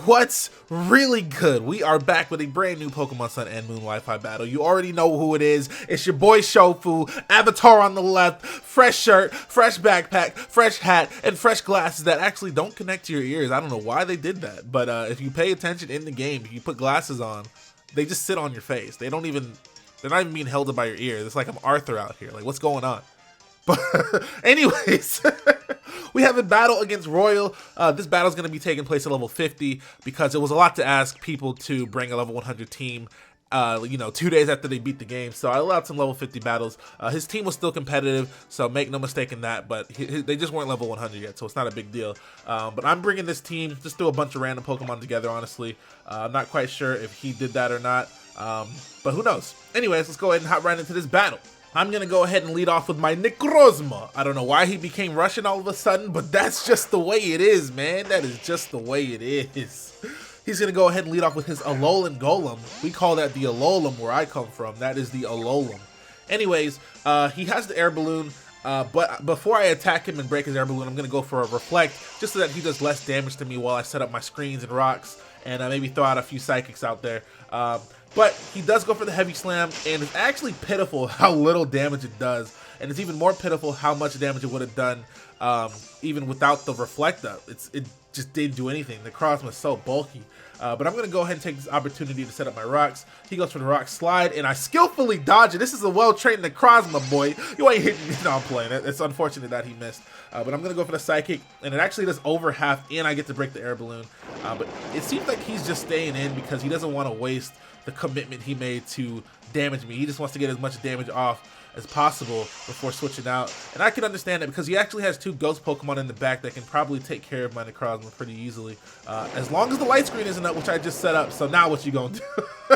What's really good? We are back with a brand new Pokemon Sun and Moon Wi-Fi battle. You already know who it is. It's your boy Shofu, avatar on the left, fresh shirt, fresh backpack, fresh hat, and fresh glasses that actually don't connect to your ears. I don't know why they did that, but if you pay attention in the game, if you put glasses on, they just sit on your face. They're not even being held up by your ears. It's like I'm Arthur out here. Like, what's going on? But anyways, we have a battle against Royal. This battle is going to be taking place at level 50 because it was a lot to ask people to bring a level 100 team, 2 days after they beat the game. So I allowed some level 50 battles. His team was still competitive, so make no mistake in that, but they just weren't level 100 yet, so it's not a big deal. But I'm bringing this team, just threw a bunch of random Pokemon together, honestly. I'm not quite sure if he did that or not, but who knows. Anyways, let's go ahead and hop right into this battle. I'm going to go ahead and lead off with my Necrozma. I don't know why he became Russian all of a sudden, but that's just the way it is, man. That is just the way it is. He's going to go ahead and lead off with his Alolan Golem. We call that the Alolan where I come from. That is the Alolan. Anyways, he has the air balloon, but before I attack him and break his air balloon, I'm going to go for a Reflect, just so that he does less damage to me while I set up my screens and rocks, and maybe throw out a few Psychics out there. But he does go for the Heavy Slam, and it's actually pitiful how little damage it does. And it's even more pitiful how much damage it would have done even without the Reflect up. It just didn't do anything. The Necrozma is so bulky. But I'm going to go ahead and take this opportunity to set up my rocks. He goes for the Rock Slide, and I skillfully dodge it. This is a well-trained Necrozma, boy. You ain't hitting me. No, I'm playing it. It's unfortunate that he missed. But I'm going to go for the Psychic, and it actually does over half, and I get to break the air balloon. But it seems like he's just staying in because he doesn't want to waste the commitment he made to damage me. He just wants to get as much damage off as possible before switching out. And I can understand it because he actually has 2 Ghost Pokemon in the back that can probably take care of my Necrozma pretty easily. As long as the light screen isn't up, which I just set up. So now what you gonna do?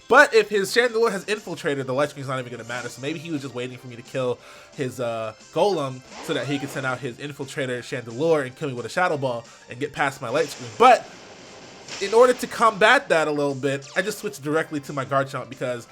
But if his Chandelure has infiltrated, the light screen's not even gonna matter. So maybe he was just waiting for me to kill his Golem so that he could send out his Infiltrator Chandelure and kill me with a Shadow Ball and get past my light screen. But in order to combat that a little bit, I just switched directly to my Garchomp because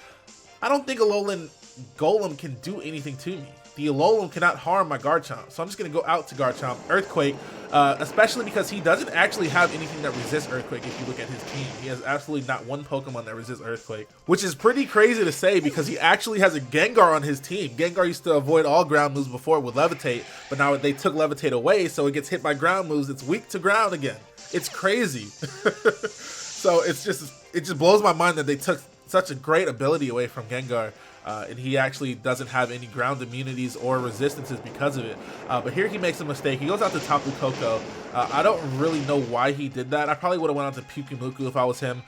I don't think Alolan Golem can do anything to me. The Alolan cannot harm my Garchomp, so I'm just going to go out to Garchomp, Earthquake, especially because he doesn't actually have anything that resists Earthquake if you look at his team. He has absolutely not one Pokemon that resists Earthquake, which is pretty crazy to say because he actually has a Gengar on his team. Gengar used to avoid all ground moves before with Levitate, but now they took Levitate away, so it gets hit by ground moves. It's weak to ground again. It's crazy. So it just blows my mind that they took such a great ability away from Gengar. And he actually doesn't have any ground immunities or resistances because of it. But here he makes a mistake. He goes out to Tapu Koko. I don't really know why he did that. I probably would have went out to PYUKUMUKU if I was him.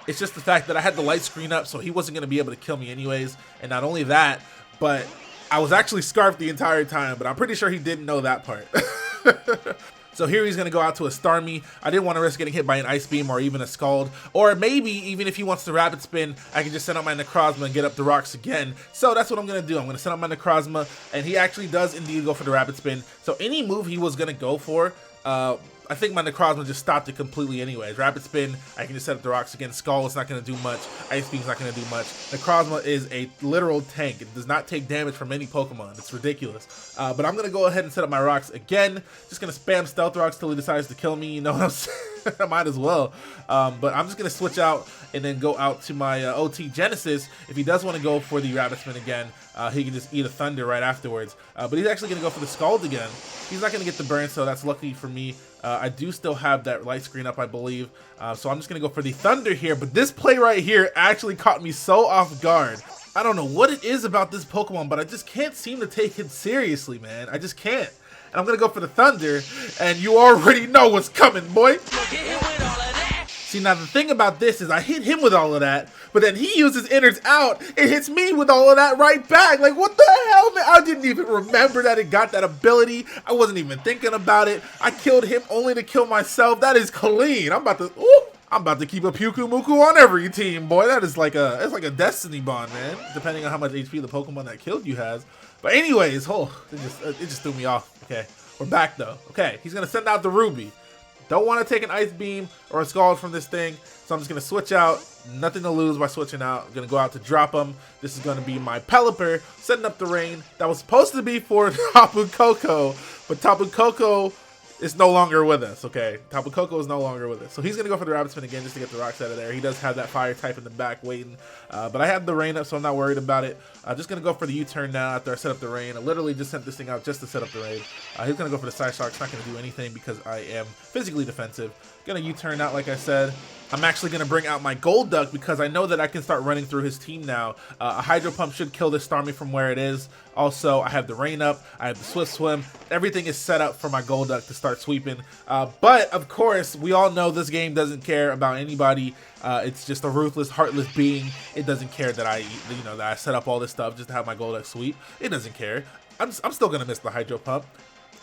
It's just the fact that I had the light screen up, so he wasn't going to be able to kill me anyways. And not only that, but I was actually scarfed the entire time. But I'm pretty sure he didn't know that part. So here he's going to go out to a Starmie. I didn't want to risk getting hit by an Ice Beam or even a Scald. Or maybe even if he wants to Rapid Spin, I can just send out my Necrozma and get up the rocks again. So that's what I'm going to do. I'm going to send out my Necrozma, and he actually does indeed go for the Rapid Spin. So any move he was going to go for, I think my Necrozma just stopped it completely anyways. Rapid Spin, I can just set up the rocks again. Skull is not going to do much. Ice Beam's not going to do much. Necrozma is a literal tank. It does not take damage from any Pokemon. It's ridiculous. But I'm going to go ahead and set up my rocks again. Just going to spam Stealth Rocks till he decides to kill me. You know what I'm saying? I might as well. But I'm just going to switch out and then go out to my OT Genesis. If he does want to go for the Rapid Spin again, he can just eat a Thunder right afterwards. But he's actually going to go for the Scald again. He's not going to get the burn, so that's lucky for me. I do still have that light screen up, I believe. So I'm just going to go for the Thunder here. But this play right here actually caught me so off guard. I don't know what it is about this Pokemon, but I just can't seem to take it seriously, man. I just can't. And I'm going to go for the Thunder, and you already know what's coming, boy. See, now the thing about this is I hit him with all of that, but then he uses innards out and hits me with all of that right back. Like, what the hell, man? I didn't even remember that it got that ability. I wasn't even thinking about it. I killed him only to kill myself. That is clean. I'm about to keep a PYUKUMUKU on every team, boy. That is like it's like a destiny bond, man. Depending on how much HP the Pokemon that killed you has. But anyways, it just threw me off. Okay, we're back though. Okay, he's gonna send out the Ruby. Don't want to take an Ice Beam or a Scald from this thing, so I'm just going to switch out. Nothing to lose by switching out. I'm going to go out to drop him. This is going to be my Pelipper, setting up the rain. That was supposed to be for Tapu Koko, but Tapu Koko is no longer with us, okay? Tapu Koko is no longer with us. So he's going to go for the Rabbit Spin again just to get the rocks out of there. He does have that fire type in the back waiting. But I have the rain up, so I'm not worried about it. Just going to go for the U-turn now after I set up the rain. I literally just sent this thing out just to set up the rain. He's going to go for the side shock. It's not going to do anything because I am physically defensive. Going to U-turn out like I said. I'm actually going to bring out my Golduck because I know that I can start running through his team now. A Hydro Pump should kill this Starmie from where it is. Also, I have the Rain up. I have the Swift Swim. Everything is set up for my Golduck to start sweeping. But, of course, we all know this game doesn't care about anybody. It's just a ruthless, heartless being. It doesn't care that I set up all this stuff just to have my Golduck sweep. It doesn't care. I'm still going to miss the Hydro Pump.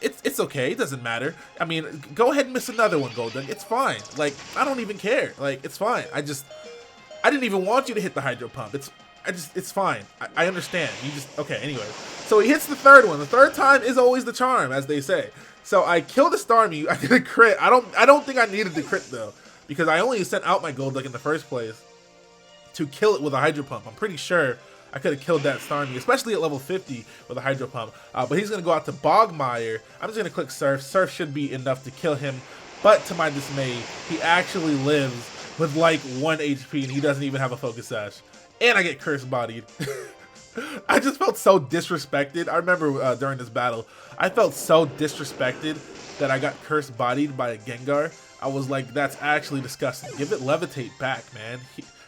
It's okay. It doesn't matter. I mean, go ahead and miss another one, Golduck. It's fine. Like, I don't even care. Like, it's fine. I didn't even want you to hit the Hydro Pump. It's fine. I understand. Okay, anyway. So he hits the third one. The third time is always the charm, as they say. So I killed the Starmie. I did a crit. I don't think I needed the crit, though, because I only sent out my Golduck in the first place to kill it with a Hydro Pump. I'm pretty sure I could have killed that Starmie, especially at level 50 with a Hydro Pump. But he's going to go out to Bogmire. I'm just going to click Surf. Surf should be enough to kill him. But to my dismay, he actually lives with like 1 HP and he doesn't even have a Focus Sash. And I get Curse Bodied. I just felt so disrespected. I remember during this battle, I felt so disrespected that I got Curse Bodied by a Gengar. I was like, that's actually disgusting. Give it Levitate back, man.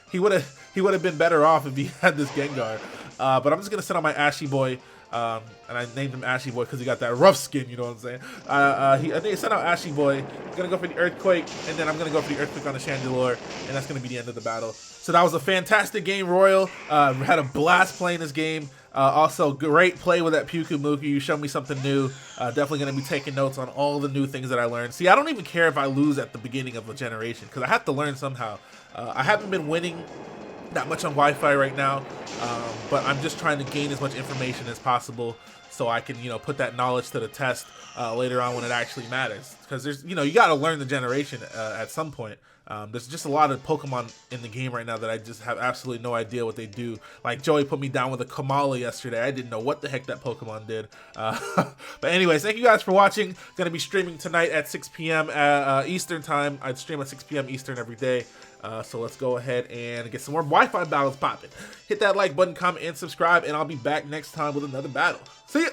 He would have been better off if he had this Gengar. But I'm just gonna send out my Ashy Boy, and I named him Ashy Boy because he got that rough skin. You know what I'm saying? I think I sent out Ashy Boy. I'm gonna go for the Earthquake, and then I'm gonna go for the Earthquake on the Chandelure, and that's gonna be the end of the battle. So that was a fantastic game, Royal. Had a blast playing this game. Also, great play with that PYUKUMUKU. You showed me something new. Definitely going to be taking notes on all the new things that I learned. See, I don't even care if I lose at the beginning of a generation because I have to learn somehow. I haven't been winning that much on Wi-Fi right now, but I'm just trying to gain as much information as possible so I can, put that knowledge to the test later on when it actually matters. Because there's, you got to learn the generation at some point. There's just a lot of Pokemon in the game right now that I just have absolutely no idea what they do. Like Joey put me down with a Kamala yesterday. I didn't know what the heck that Pokemon did. But anyways, thank you guys for watching. Gonna be streaming tonight at 6 p.m. Eastern time. I stream at 6 p.m. Eastern every day. So let's go ahead and get some more Wi-Fi battles popping. Hit that like button, comment, and subscribe, and I'll be back next time with another battle. See ya!